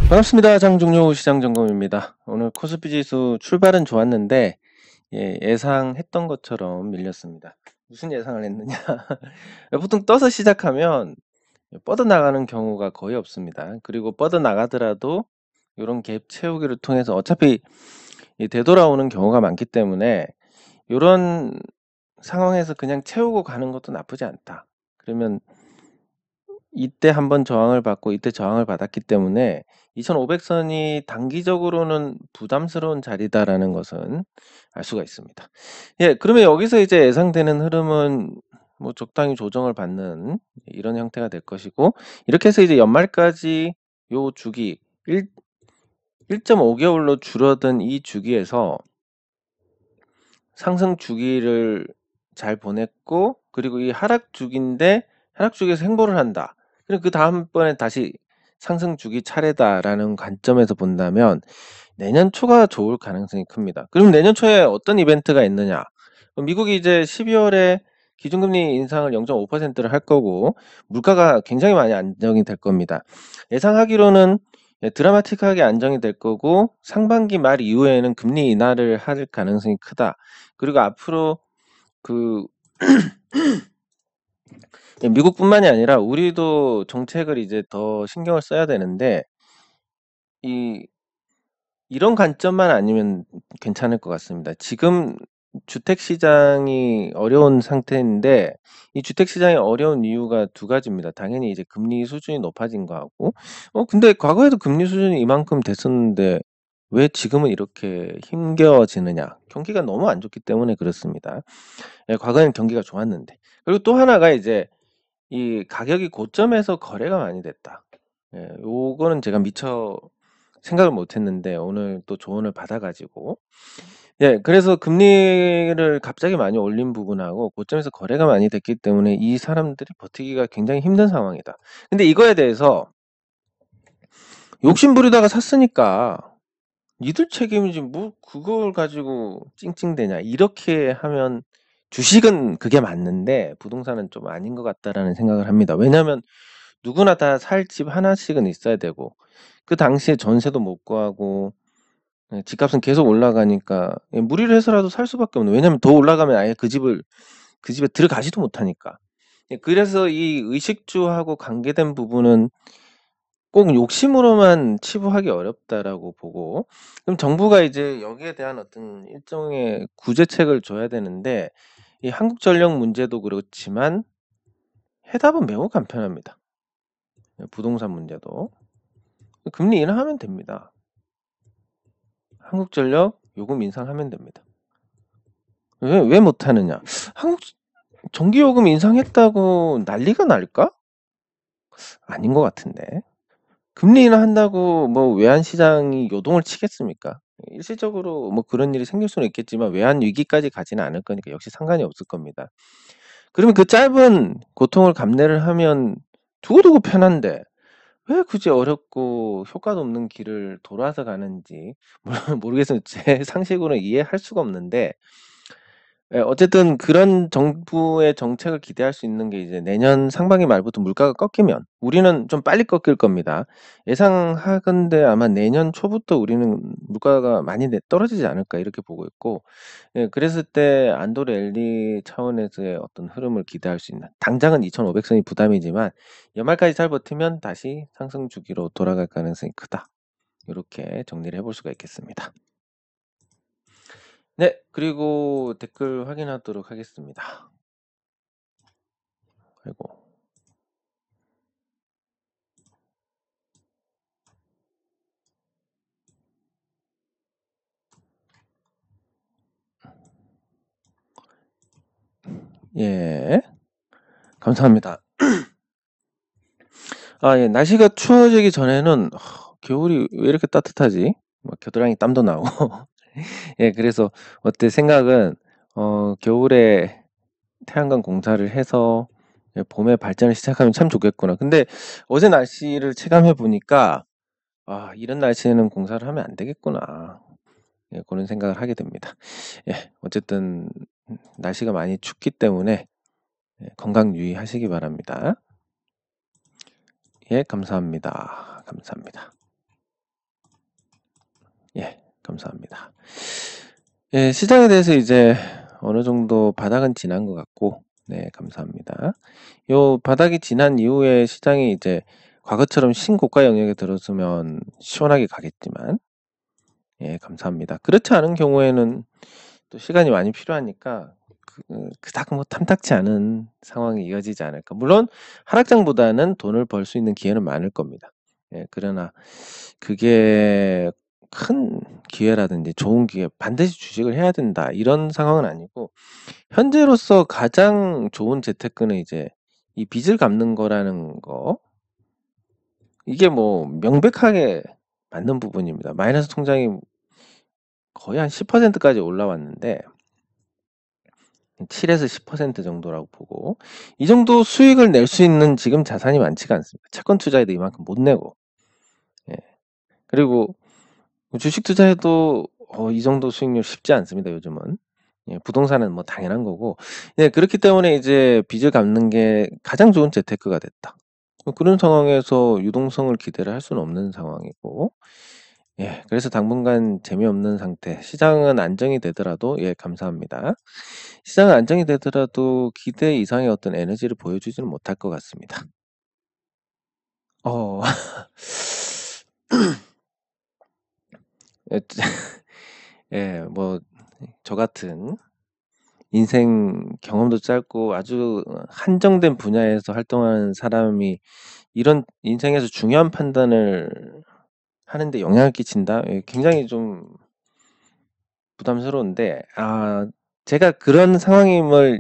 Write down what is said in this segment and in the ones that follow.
반갑습니다. 장종료 시장점검입니다. 오늘 코스피 지수 출발은 좋았는데 예상했던 것처럼 밀렸습니다. 무슨 예상을 했느냐? 보통 떠서 시작하면 뻗어나가는 경우가 거의 없습니다. 그리고 뻗어나가더라도 요런 갭 채우기를 통해서 어차피 되돌아오는 경우가 많기 때문에 요런 상황에서 그냥 채우고 가는 것도 나쁘지 않다. 그러면 이때 한번 저항을 받고 이때 저항을 받았기 때문에 2,500선이 단기적으로는 부담스러운 자리다라는 것은 알 수가 있습니다. 예, 그러면 여기서 이제 예상되는 흐름은 뭐 적당히 조정을 받는 이런 형태가 될 것이고, 이렇게 해서 이제 연말까지 요 주기 1.5개월로 줄어든 이 주기에서 상승 주기를 잘 보냈고, 그리고 이 하락 주기인데 하락 주기에서 횡보를 한다. 그리고 그 다음번에 다시 상승 주기 차례다라는 관점에서 본다면 내년 초가 좋을 가능성이 큽니다. 그럼 내년 초에 어떤 이벤트가 있느냐? 미국이 이제 12월에 기준금리 인상을 0.5%를 할 거고, 물가가 굉장히 많이 안정이 될 겁니다. 예상하기로는 드라마틱하게 안정이 될 거고, 상반기 말 이후에는 금리 인하를 할 가능성이 크다. 그리고 앞으로 그 미국뿐만이 아니라 우리도 정책을 이제 더 신경을 써야 되는데, 이런 관점만 아니면 괜찮을 것 같습니다. 지금 주택 시장이 어려운 상태인데, 이 주택 시장이 어려운 이유가 두 가지입니다. 당연히 이제 금리 수준이 높아진 거하고, 근데 과거에도 금리 수준이 이만큼 됐었는데 왜 지금은 이렇게 힘겨워지느냐? 경기가 너무 안 좋기 때문에 그렇습니다. 예, 과거에는 경기가 좋았는데. 그리고 또 하나가 이제 이 가격이 고점에서 거래가 많이 됐다. 예, 요거는 제가 미처 생각을 못 했는데 오늘 또 조언을 받아 가지고, 예, 그래서 금리를 갑자기 많이 올린 부분하고 고점에서 거래가 많이 됐기 때문에 이 사람들이 버티기가 굉장히 힘든 상황이다. 근데 이거에 대해서 욕심 부리다가 샀으니까 니들 책임이지 뭐 그걸 가지고 찡찡대냐, 이렇게 하면 주식은 그게 맞는데 부동산은 좀 아닌 것 같다라는 생각을 합니다. 왜냐하면 누구나 다 살 집 하나씩은 있어야 되고, 그 당시에 전세도 못 구하고, 예, 집값은 계속 올라가니까 무리를 해서라도 살 수밖에 없는, 왜냐하면 더 올라가면 아예 그 집에 들어가지도 못하니까. 예, 그래서 이 의식주하고 관계된 부분은 꼭 욕심으로만 치부하기 어렵다라고 보고, 그럼 정부가 이제 여기에 대한 어떤 일종의 구제책을 줘야 되는데, 이 한국전력 문제도 그렇지만 해답은 매우 간편합니다. 부동산 문제도 금리 인하하면 됩니다. 한국전력 요금 인상하면 됩니다. 왜 못하느냐? 한국 전기요금 인상했다고 난리가 날까? 아닌 것 같은데. 금리 인하한다고 뭐 외환시장이 요동을 치겠습니까? 일시적으로 뭐 그런 일이 생길 수는 있겠지만 외환 위기까지 가지는 않을 거니까 역시 상관이 없을 겁니다. 그러면 그 짧은 고통을 감내를 하면 두고두고 편한데 왜 굳이 어렵고 효과도 없는 길을 돌아서 가는지 모르겠어요. 제 상식으로는 이해할 수가 없는데, 예, 어쨌든 그런 정부의 정책을 기대할 수 있는 게 이제 내년 상반기 말부터 물가가 꺾이면, 우리는 좀 빨리 꺾일 겁니다. 예상하건대 아마 내년 초부터 우리는 물가가 많이 떨어지지 않을까 이렇게 보고 있고, 예, 그랬을 때 안도 랠리 차원에서의 어떤 흐름을 기대할 수 있는, 당장은 2,500선이 부담이지만 연말까지 잘 버티면 다시 상승 주기로 돌아갈 가능성이 크다. 이렇게 정리를 해볼 수가 있겠습니다. 네, 그리고 댓글 확인하도록 하겠습니다. 아이고. 예, 감사합니다. 예, 날씨가 추워지기 전에는 겨울이 왜 이렇게 따뜻하지? 막 겨드랑이 땀도 나고. 예, 그래서 어때 생각은, 겨울에 태양광 공사를 해서 봄에 발전을 시작하면 참 좋겠구나. 근데 어제 날씨를 체감해 보니까 이런 날씨에는 공사를 하면 안 되겠구나. 예, 그런 생각을 하게 됩니다. 예, 어쨌든 날씨가 많이 춥기 때문에 건강 유의하시기 바랍니다. 예, 감사합니다. 감사합니다. 예, 감사합니다. 예, 시장에 대해서 이제 어느 정도 바닥은 지난 것 같고, 네, 감사합니다. 요 바닥이 지난 이후에 시장이 이제 과거처럼 신고가 영역에 들어서면 시원하게 가겠지만, 예, 감사합니다. 그렇지 않은 경우에는 또 시간이 많이 필요하니까 그닥 뭐 탐탁치 않은 상황이 이어지지 않을까. 물론 하락장보다는 돈을 벌 수 있는 기회는 많을 겁니다. 예, 그러나 그게 큰 기회라든지 좋은 기회, 반드시 주식을 해야 된다 이런 상황은 아니고, 현재로서 가장 좋은 재테크는 이제 이 빚을 갚는 거라는 거, 이게 뭐 명백하게 맞는 부분입니다. 마이너스 통장이 거의 한 10%까지 올라왔는데 7에서 10% 정도라고 보고, 이 정도 수익을 낼 수 있는 지금 자산이 많지가 않습니다. 채권 투자에도 이만큼 못 내고, 예. 그리고 주식 투자해도 이 정도 수익률 쉽지 않습니다, 요즘은. 예, 부동산은 뭐 당연한 거고. 예, 그렇기 때문에 이제 빚을 갚는 게 가장 좋은 재테크가 됐다. 그런 상황에서 유동성을 기대를 할 수는 없는 상황이고, 예, 그래서 당분간 재미없는 상태. 시장은 안정이 되더라도, 예, 감사합니다. 시장은 안정이 되더라도 기대 이상의 어떤 에너지를 보여주지는 못할 것 같습니다. 어, 예, 예, 뭐, 저 같은 인생 경험도 짧고 아주 한정된 분야에서 활동하는 사람이 이런 인생에서 중요한 판단을 하는데 영향을 끼친다? 예, 굉장히 좀 부담스러운데, 제가 그런 상황임을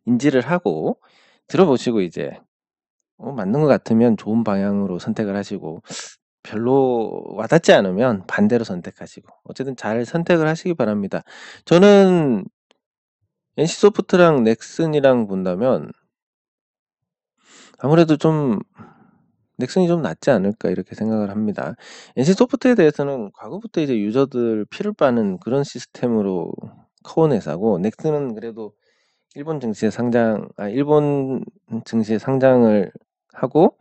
인지를 하고 들어보시고 이제 맞는 것 같으면 좋은 방향으로 선택을 하시고, 별로 와닿지 않으면 반대로 선택하시고, 어쨌든 잘 선택을 하시기 바랍니다. 저는 NC소프트랑 넥슨이랑 본다면 아무래도 좀 넥슨이 좀 낫지 않을까 이렇게 생각을 합니다. NC소프트에 대해서는 과거부터 이제 유저들 피를 빠는 그런 시스템으로 커온 회사고, 넥슨은 그래도 일본 증시에 상장을 하고,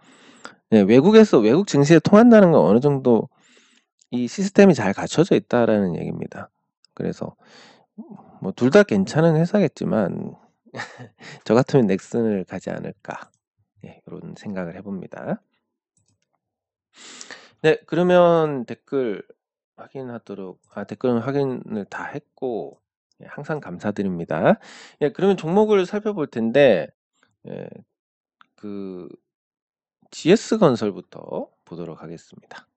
예, 외국 증시에 통한다는 건 어느 정도 이 시스템이 잘 갖춰져 있다라는 얘기입니다. 그래서 뭐 둘 다 괜찮은 회사겠지만 저 같으면 넥슨을 가지 않을까, 예, 이런 생각을 해봅니다. 네, 그러면 댓글은 확인을 다 했고, 예, 항상 감사드립니다. 예, 그러면 종목을 살펴볼 텐데, 예, 그 GS건설부터 보도록 하겠습니다.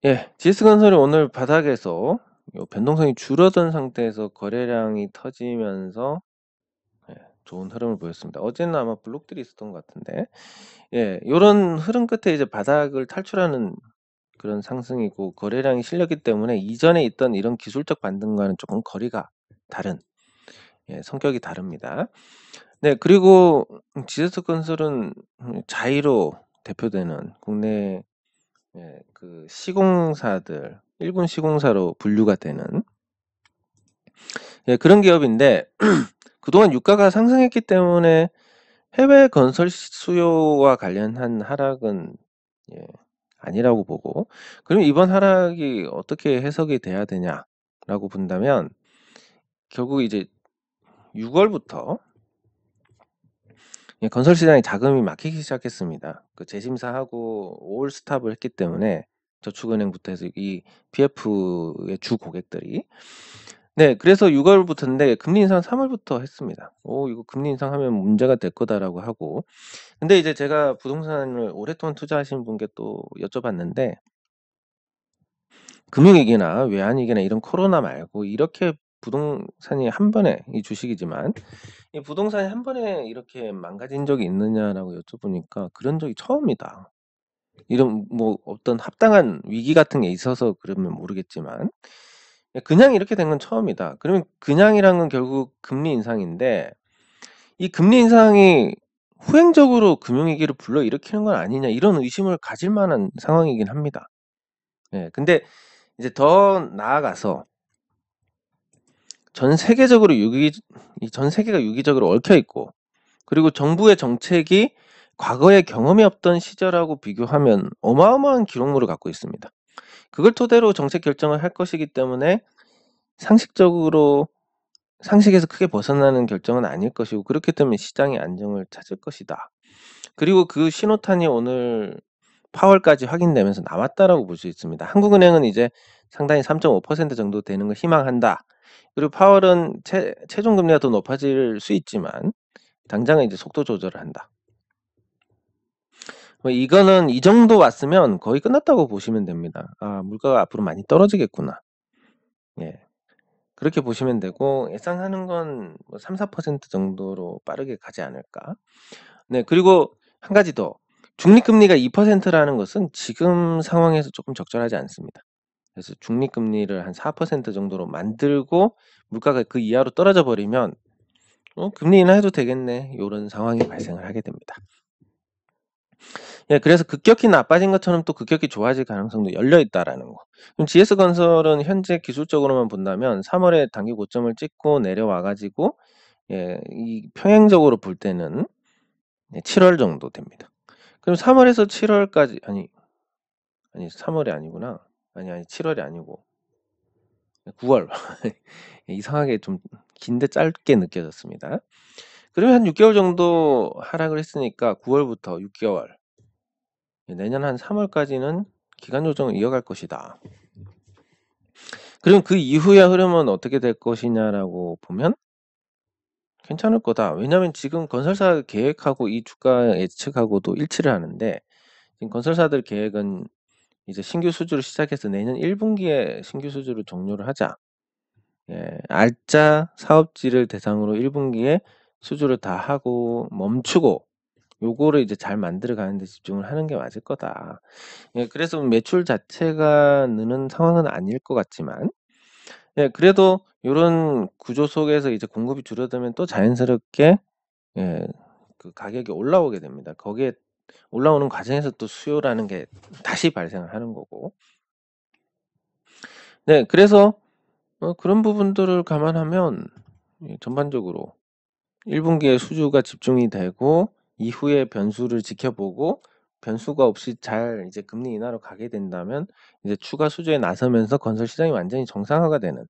예, GS건설이 오늘 바닥에서 변동성이 줄어든 상태에서 거래량이 터지면서, 예, 좋은 흐름을 보였습니다. 어제는 아마 블록들이 있었던 것 같은데, 예, 요런 흐름 끝에 이제 바닥을 탈출하는 그런 상승이고, 거래량이 실렸기 때문에 이전에 있던 이런 기술적 반등과는 조금 거리가 다른, 예, 성격이 다릅니다. 네, 그리고 GS건설은 자이로 대표되는 국내, 예, 그 시공사들, 일군 시공사로 분류가 되는, 예, 그런 기업인데 그동안 유가가 상승했기 때문에 해외 건설 수요와 관련한 하락은, 예, 아니라고 보고, 그럼 이번 하락이 어떻게 해석이 돼야 되냐라고 본다면, 결국 이제 6월부터 건설 시장에 자금이 막히기 시작했습니다. 그 재심사하고 5월 스탑을 했기 때문에, 저축은행부터 해서 이 PF의 주 고객들이, 네, 그래서 6월부터인데 금리 인상 3월부터 했습니다. 이거 금리 인상하면 문제가 될 거다라고 하고. 근데 이제 제가 부동산을 오랫동안 투자하신 분께 또 여쭤봤는데, 금융위기나 외환위기나 이런 코로나 말고 이렇게 부동산이 한 번에, 이 주식이지만 이 부동산이 한 번에 이렇게 망가진 적이 있느냐라고 여쭤보니까 그런 적이 처음이다. 이런 뭐 어떤 합당한 위기 같은 게 있어서 그러면 모르겠지만, 그냥 이렇게 된 건 처음이다. 그러면 그냥이란 건 결국 금리 인상인데, 이 금리 인상이 후행적으로 금융위기를 불러일으키는 건 아니냐, 이런 의심을 가질 만한 상황이긴 합니다. 예, 근데 이제 더 나아가서 전 세계가 유기적으로 얽혀 있고, 그리고 정부의 정책이 과거에 경험이 없던 시절하고 비교하면 어마어마한 기록물을 갖고 있습니다. 그걸 토대로 정책 결정을 할 것이기 때문에 상식적으로 상식에서 크게 벗어나는 결정은 아닐 것이고, 그렇기 때문에 시장의 안정을 찾을 것이다. 그리고 그 신호탄이 오늘 파월까지 확인되면서 나왔다라고 볼 수 있습니다. 한국은행은 이제 상당히 3.5% 정도 되는 걸 희망한다. 그리고 파월은 최종 금리가 더 높아질 수 있지만 당장은 이제 속도 조절을 한다. 이거는 이 정도 왔으면 거의 끝났다고 보시면 됩니다. 아, 물가가 앞으로 많이 떨어지겠구나. 예. 그렇게 보시면 되고, 예상하는 건 뭐 3~4% 정도로 빠르게 가지 않을까. 네, 그리고 한 가지 더. 중립금리가 2%라는 것은 지금 상황에서 조금 적절하지 않습니다. 그래서 중립금리를 한 4% 정도로 만들고 물가가 그 이하로 떨어져 버리면 금리 인하해도 되겠네, 요런 상황이 발생을 하게 됩니다. 예, 그래서 급격히 나빠진 것처럼 또 급격히 좋아질 가능성도 열려 있다라는 거. 그럼 GS건설은 현재 기술적으로만 본다면 3월에 단기 고점을 찍고 내려와 가지고, 예, 이 평행적으로 볼 때는 7월 정도 됩니다. 그럼 3월에서 7월까지, 아니 3월이 아니구나. 아니 7월이 아니고 9월. 이상하게 좀 긴데 짧게 느껴졌습니다. 그러면 한 6개월 정도 하락을 했으니까 9월부터 6개월, 내년 한 3월까지는 기간 조정을 이어갈 것이다. 그럼 그 이후의 흐름은 어떻게 될 것이냐라고 보면 괜찮을 거다. 왜냐하면 지금 건설사 계획하고 이 주가 예측하고도 일치를 하는데, 지금 건설사들 계획은 이제 신규 수주를 시작해서 내년 1분기에 신규 수주를 종료를 하자. 예, 알짜 사업지를 대상으로 1분기에 수주를 다 하고 멈추고 요거를 이제 잘 만들어 가는 데 집중을 하는 게 맞을 거다. 예, 그래서 매출 자체가 느는 상황은 아닐 것 같지만, 예, 그래도 요런 구조 속에서 이제 공급이 줄어들면 또 자연스럽게, 예, 그 가격이 올라오게 됩니다. 거기에 올라오는 과정에서 또 수요라는 게 다시 발생을 하는 거고. 네, 그래서 그런 부분들을 감안하면 전반적으로 1분기에 수주가 집중이 되고 이후에 변수를 지켜보고 변수가 없이 잘 이제 금리 인하로 가게 된다면 이제 추가 수주에 나서면서 건설 시장이 완전히 정상화가 되는,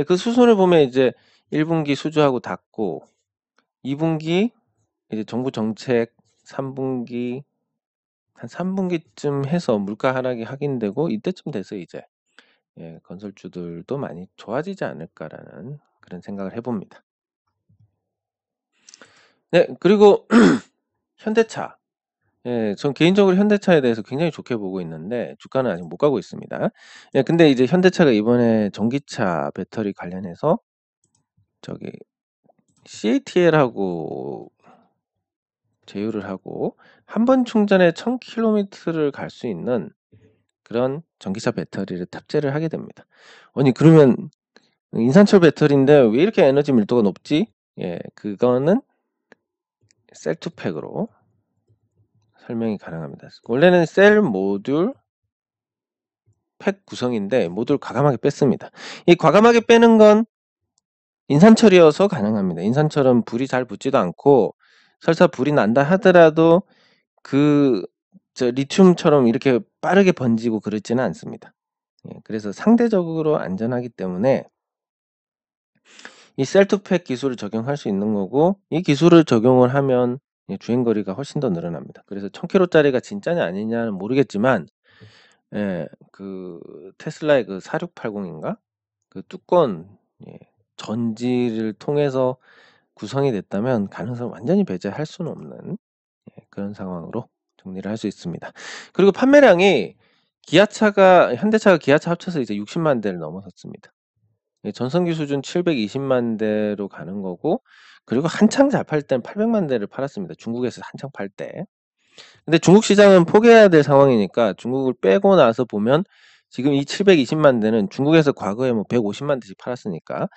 그 수순을 보면 이제 1분기 수주하고 닫고 2분기 이제 정부 정책, 3분기 한 3분기쯤 해서 물가 하락이 확인되고 이때쯤 돼서 이제 건설주들도 많이 좋아지지 않을까라는 그런 생각을 해봅니다. 네, 그리고 현대차. 예, 전 개인적으로 현대차에 대해서 굉장히 좋게 보고 있는데 주가는 아직 못 가고 있습니다. 예, 근데 이제 현대차가 이번에 전기차 배터리 관련해서 저기 CATL하고 제휴를 하고 한 번 충전에 1000km를 갈 수 있는 그런 전기차 배터리를 탑재를 하게 됩니다. 아니, 그러면 인산철 배터리인데 왜 이렇게 에너지 밀도가 높지? 예, 그거는 셀2팩으로 설명이 가능합니다. 원래는 셀 모듈 팩 구성인데 모듈 과감하게 뺐습니다. 이 과감하게 빼는 건 인산철이어서 가능합니다. 인산철은 불이 잘 붙지도 않고 설사 불이 난다 하더라도 리튬처럼 이렇게 빠르게 번지고 그렇지는 않습니다. 예, 그래서 상대적으로 안전하기 때문에 이 셀2팩 기술을 적용할 수 있는 거고, 이 기술을 적용을 하면 주행거리가 훨씬 더 늘어납니다. 그래서 1000km짜리가 진짜냐 아니냐는 모르겠지만, 예, 그 테슬라의 그 4680인가? 그 뚜껑, 예, 전지를 통해서 구성이 됐다면 가능성을 완전히 배제할 수는 없는, 그런 상황으로 정리를 할 수 있습니다. 그리고 판매량이 현대차가 기아차 합쳐서 이제 60만 대를 넘어섰습니다. 예, 전성기 수준 720만 대로 가는 거고, 그리고 한창 잘 팔 땐 800만 대를 팔았습니다. 중국에서 한창 팔 때. 근데 중국 시장은 포기해야 될 상황이니까 중국을 빼고 나서 보면 지금 이 720만 대는 중국에서 과거에 뭐 150만 대씩 팔았으니까,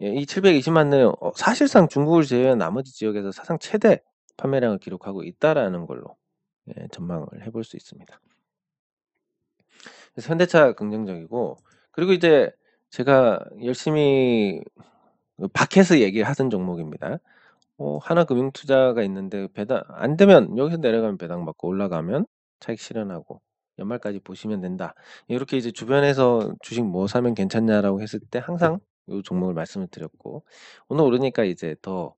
예, 이 720만 대는 사실상 중국을 제외한 나머지 지역에서 사상 최대 판매량을 기록하고 있다라는 걸로, 예, 전망을 해볼 수 있습니다. 그래서 현대차 긍정적이고, 그리고 이제 제가 열심히 바켓을 얘기를 하던 종목입니다. 하나금융투자가 있는데 배당 안 되면 여기서 내려가면 배당받고 올라가면 차익 실현하고 연말까지 보시면 된다. 이렇게 이제 주변에서 "주식 뭐 사면 괜찮냐?"라고 했을 때 항상 요 종목을 말씀을 드렸고 오늘 오르니까 이제 더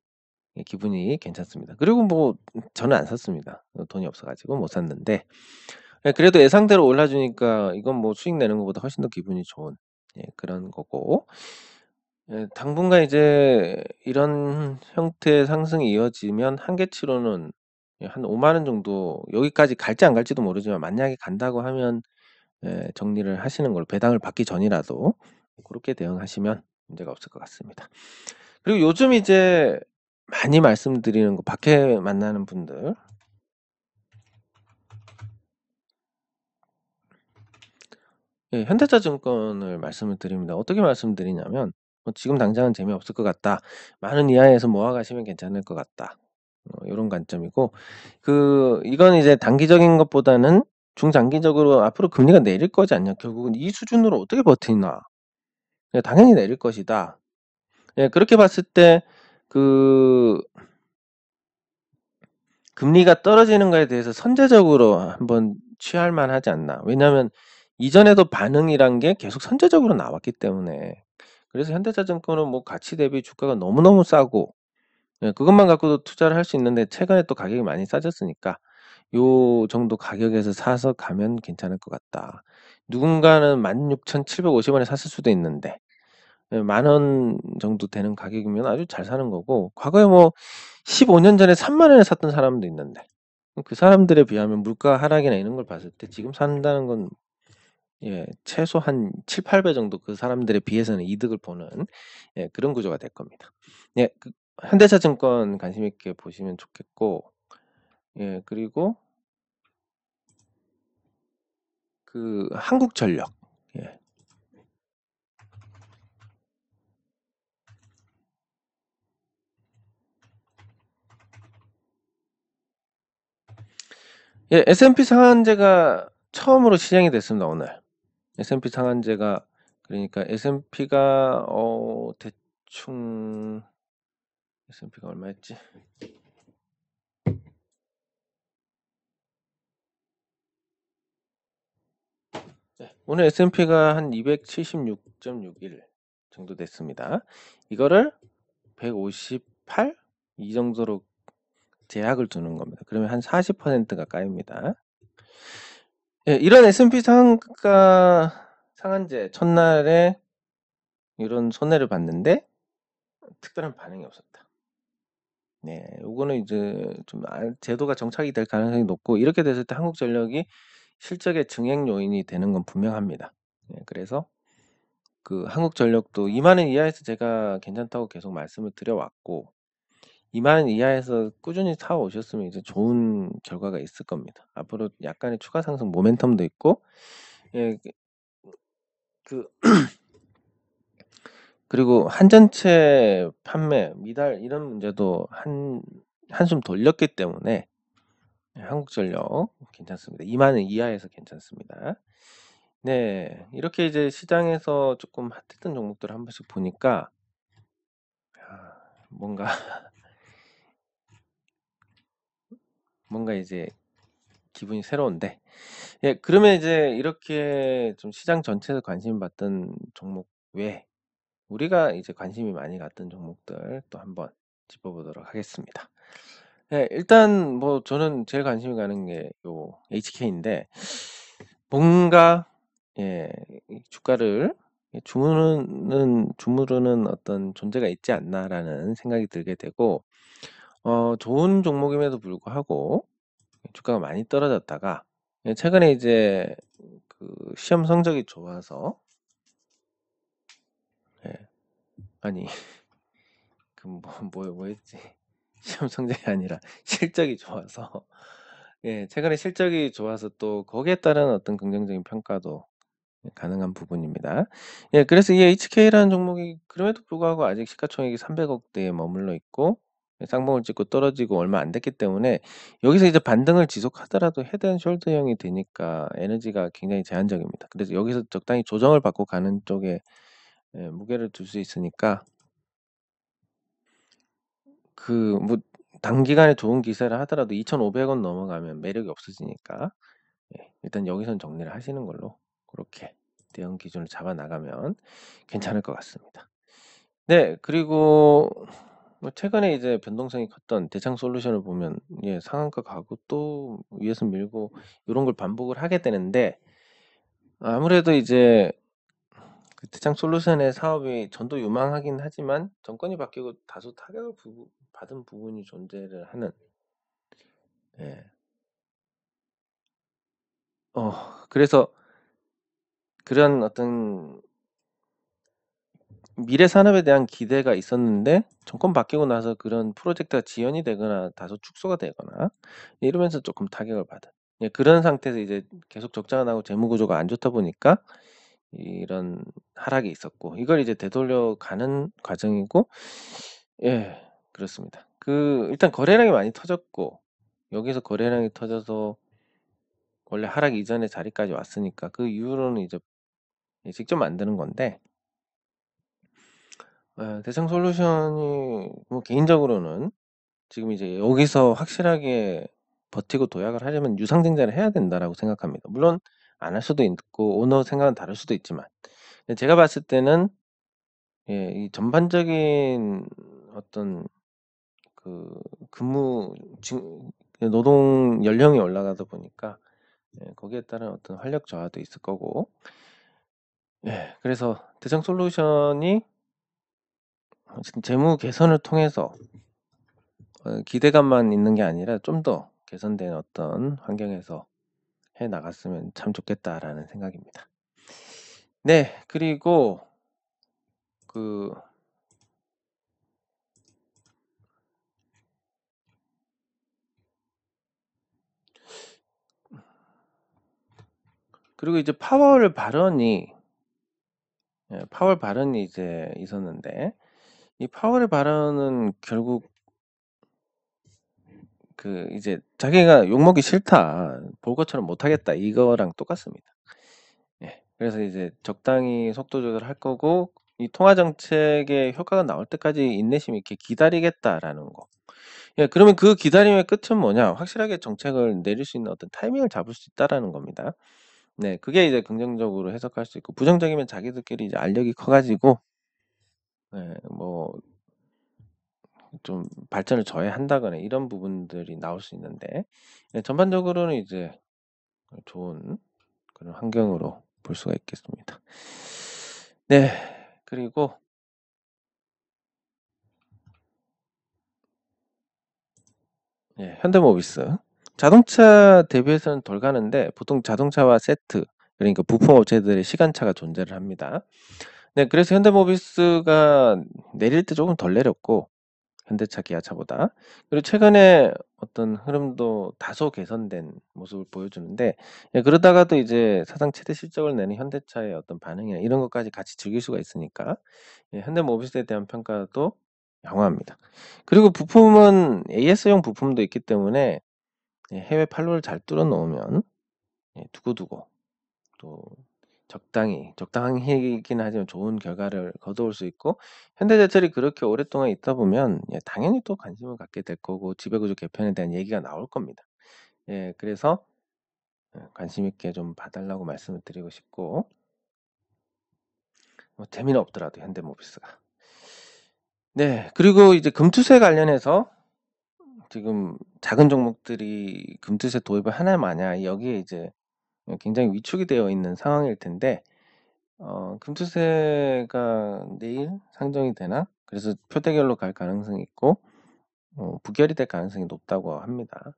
기분이 괜찮습니다. 그리고 뭐 저는 안 샀습니다. 돈이 없어 가지고 못 샀는데 그래도 예상대로 올라주니까 이건 뭐 수익 내는 것보다 훨씬 더 기분이 좋은 그런 거고 당분간 이제 이런 형태의 상승이 이어지면 한계치로는 한 50,000원 정도 여기까지 갈지 안 갈지도 모르지만 만약에 간다고 하면 정리를 하시는 걸로 배당을 받기 전이라도 고렇게 대응하시면 문제가 없을 것 같습니다. 그리고 요즘 이제 많이 말씀드리는 거 밖에 만나는 분들 현대차증권을 말씀을 드립니다. 어떻게 말씀드리냐면 지금 당장은 재미없을 것 같다. 많은 이하에서 모아 가시면 괜찮을 것 같다. 요런 관점이고 이건 이제 단기적인 것보다는 중장기적으로 '앞으로 금리가 내릴 거지 않냐. 결국은 이 수준으로 어떻게 버티나. 당연히 내릴 것이다.' 그렇게 봤을 때 그 금리가 떨어지는 거에 대해서 선제적으로 한번 취할 만하지 않나. 왜냐하면 이전에도 반응이란 게 계속 선제적으로 나왔기 때문에. 그래서 현대차증권은 뭐 가치 대비 주가가 너무너무 싸고 그것만 갖고도 투자를 할 수 있는데 최근에 또 가격이 많이 싸졌으니까 요 정도 가격에서 사서 가면 괜찮을 것 같다. 누군가는 16,750 원에 샀을 수도 있는데 10,000원 정도 되는 가격이면 아주 잘 사는 거고 과거에 뭐 15년 전에 30,000원에 샀던 사람도 있는데 그 사람들에 비하면 물가 하락이나 이런 걸 봤을 때 지금 산다는 건 최소 한 7-8배 정도 그 사람들에 비해서는 이득을 보는 그런 구조가 될 겁니다. 현대차증권 관심 있게 보시면 좋겠고 그리고 한국전력 예. S&P 상한제가 처음으로 시행이 됐습니다, 오늘. S&P 상한제가 그러니까 S&P가 대충 S&P가 얼마였지? 오늘 S&P가 한 276.61 정도 됐습니다. 이거를 158 이 정도로 제약을 두는 겁니다. 그러면 한 40%가 까입니다. 이런 S&P 상한제 첫날에 이런 손해를 봤는데 특별한 반응이 없었다. 요거는 이제 좀 제도가 정착이 될 가능성이 높고 이렇게 됐을 때 한국전력이 실적의 증액 요인이 되는 건 분명합니다. 그래서 한국전력도 20,000원 이하에서 제가 괜찮다고 계속 말씀을 드려왔고 20,000원 이하에서 꾸준히 사 오셨으면 이제 좋은 결과가 있을 겁니다. 앞으로 약간의 추가 상승 모멘텀도 있고 그 그리고 한전채 판매 미달 이런 문제도 한숨 돌렸기 때문에 한국전력 괜찮습니다. 20,000원 이하에서 괜찮습니다. 이렇게 이제 시장에서 조금 핫했던 종목들을 한 번씩 보니까 뭔가 이제 기분이 새로운데 그러면 이제 이렇게 좀 시장 전체에서 관심을 받던 종목 외에 우리가 이제 관심이 많이 갔던 종목들 또 한번 짚어보도록 하겠습니다. 일단 뭐 저는 제일 관심이 가는 게 요 HK인데 뭔가 이 주가를 주무르는 어떤 존재가 있지 않나라는 생각이 들게 되고 좋은 종목임에도 불구하고 주가가 많이 떨어졌다가 최근에 이제 시험 성적이 좋아서 아니 뭐였지? 시험 성적이 아니라 실적이 좋아서 최근에 실적이 좋아서 또 거기에 따른 어떤 긍정적인 평가도 가능한 부분입니다. 그래서 이 HK라는 종목이 그럼에도 불구하고 아직 시가총액이 300억 대에 머물러 있고 쌍봉을 찍고 떨어지고 얼마 안 됐기 때문에 여기서 이제 반등을 지속하더라도 헤드 앤 숄더형이 되니까 에너지가 굉장히 제한적입니다. 그래서 여기서 적당히 조정을 받고 가는 쪽에 무게를 둘 수 있으니까 뭐 단기간에 좋은 기세를 하더라도 2,500원 넘어가면 매력이 없어지니까 일단 여기선 정리를 하시는 걸로 그렇게 대응 기준을 잡아 나가면 괜찮을 것 같습니다. 네. 그리고 뭐 최근에 이제 변동성이 컸던 대창솔루션을 보면 상한가 가고 또 위에서 밀고 요런 걸 반복을 하게 되는데 아무래도 이제 그 대창솔루션의 사업이 전도 유망하긴 하지만 정권이 바뀌고 다소 타격을 받은 부분이 존재를 하는 예. 그래서 그런 어떤 미래 산업에 대한 기대가 있었는데 정권 바뀌고 나서 그런 프로젝트가 지연이 되거나 다소 축소가 되거나 이러면서 조금 타격을 받은 그런 상태에서 이제 계속 적자가 나고 재무 구조가 안 좋다 보니까 이런 하락이 있었고 이걸 이제 되돌려 가는 과정이고 그렇습니다. 일단 거래량이 많이 터졌고 여기서 거래량이 터져서 원래 하락 이전의 자리까지 왔으니까 그 이후로는 이제 직접 만드는 건데 대창솔루션이 뭐 개인적으로는 지금 이제 여기서 확실하게 버티고 도약을 하려면 유상증자를 해야 된다라고 생각합니다. 물론 안 할 수도 있고 오너 생각은 다를 수도 있지만 근데 제가 봤을 때는 이 전반적인 어떤 그 근무 노동 연령이 올라가다 보니까 거기에 따른 어떤 활력 저하도 있을 거고 그래서 대창솔루션이 지금 재무 개선을 통해서 기대감만 있는 게 아니라 좀 더 개선된 어떤 환경에서 해 나갔으면 참 좋겠다라는 생각입니다. 네. 그 그리고 이제 파월 발언이 이제 있었는데 이 파월의 발언은 결국 이제 자기가 "욕먹기 싫다. 볼 것처럼 못하겠다." 이거랑 똑같습니다. 그래서 이제 적당히 속도 조절할 거고 이 통화 정책의 효과가 나올 때까지 인내심 있게 기다리겠다라는 거. 그러면 그 기다림의 끝은 뭐냐? 확실하게 정책을 내릴 수 있는 어떤 타이밍을 잡을 수 있다라는 겁니다. 네. 그게 이제 긍정적으로 해석할 수 있고 부정적이면 자기들끼리 이제 알력이 커 가지고 뭐 좀 발전을 저해한다거나 이런 부분들이 나올 수 있는데 전반적으로는 이제 좋은 그런 환경으로 볼 수가 있겠습니다. 네. 그리고 현대모비스. 자동차 대비해서는 덜 가는데 보통 자동차와 세트 그러니까 부품 업체들의 시간차가 존재를 합니다. 네. 그래서 현대모비스가 내릴 때 조금 덜 내렸고 현대차, 기아차보다. 그리고 최근에 어떤 흐름도 다소 개선된 모습을 보여주는데 그러다가도 이제 사상 최대 실적을 내는 현대차의 어떤 반응이나 이런 것까지 같이 즐길 수가 있으니까 현대모비스에 대한 평가도 양호합니다. 그리고 부품은 AS용 부품도 있기 때문에 해외 판로를 잘 뚫어 놓으면 두고두고 또 적당히긴 하지만 좋은 결과를 거두올 수 있고 현대제철이 그렇게 오랫동안 있다 보면 당연히 또 관심을 갖게 될 거고 지배구조 개편에 대한 얘기가 나올 겁니다. 그래서 관심 있게 좀 봐 달라고 말씀을 드리고 싶고 뭐 재미는 없더라도 현대모비스가. 네. 그리고 이제 금투세 관련해서 지금 작은 종목들이 금투세 도입을 하나 마냐 여기에 이제 굉장히 위축이 되어 있는 상황일 텐데 금투세가 내일 상정이 되나? 그래서 표대결로 갈 가능성이 있고 부결이 될 가능성이 높다고 합니다.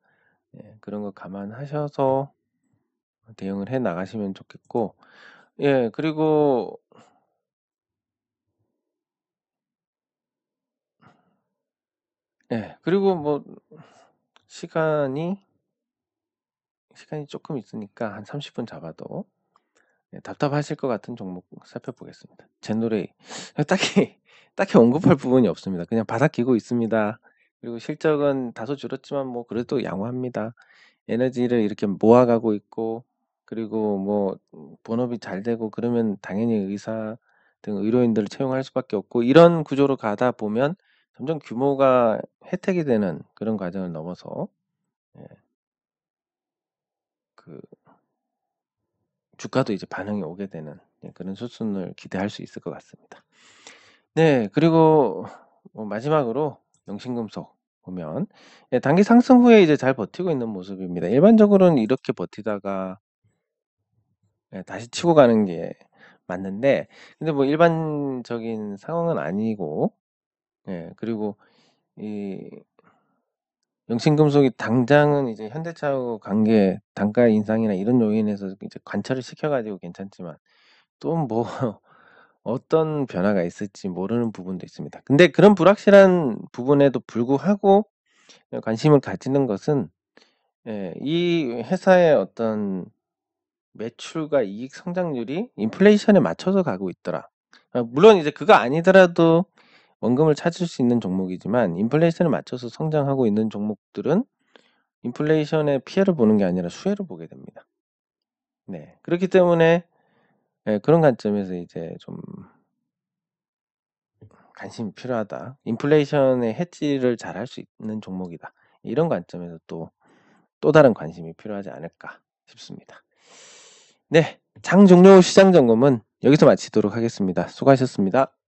그런 거 감안하셔서 대응을 해 나가시면 좋겠고 그리고 그리고 뭐 시간이 조금 있으니까 한 30분 잡아도 답답하실 것 같은 종목 살펴보겠습니다. 젠노레이 딱히 언급할 부분이 없습니다. 그냥 바닥 기고 있습니다. 그리고 실적은 다소 줄었지만 뭐 그래도 양호합니다. 에너지를 이렇게 모아가고 있고 그리고 뭐 본업이 잘 되고 그러면 당연히 의사 등 의료인들을 채용할 수밖에 없고 이런 구조로 가다 보면 점점 규모가 혜택이 되는 그런 과정을 넘어서 예. 그 주가도 이제 반응이 오게 되는 그런 수순을 기대할 수 있을 것 같습니다. 네. 그리고 마지막으로 영신금속 보면 단기 상승 후에 이제 잘 버티고 있는 모습입니다. 일반적으로는 이렇게 버티다가 다시 치고 가는 게 맞는데 근데 뭐 일반적인 상황은 아니고 그리고 이 영신금속이 당장은 이제 현대차하고 관계 단가 인상이나 이런 요인에서 이제 관철을 시켜 가지고 괜찮지만 또 뭐 어떤 변화가 있을지 모르는 부분도 있습니다. 근데 그런 불확실한 부분에도 불구하고 관심을 가지는 것은 이 회사의 어떤 매출과 이익 성장률이 인플레이션에 맞춰서 가고 있더라. 물론 이제 그거 아니더라도 원금을 찾을 수 있는 종목이지만 인플레이션에 맞춰서 성장하고 있는 종목들은 인플레이션의 피해를 보는 게 아니라 수혜를 보게 됩니다. 네. 그렇기 때문에 그런 관점에서 이제 좀 관심이 필요하다. 인플레이션의 해지를 잘할 수 있는 종목이다. 이런 관점에서 또 다른 관심이 필요하지 않을까 싶습니다. 네. 장 종료 시장 점검은 여기서 마치도록 하겠습니다. 수고하셨습니다.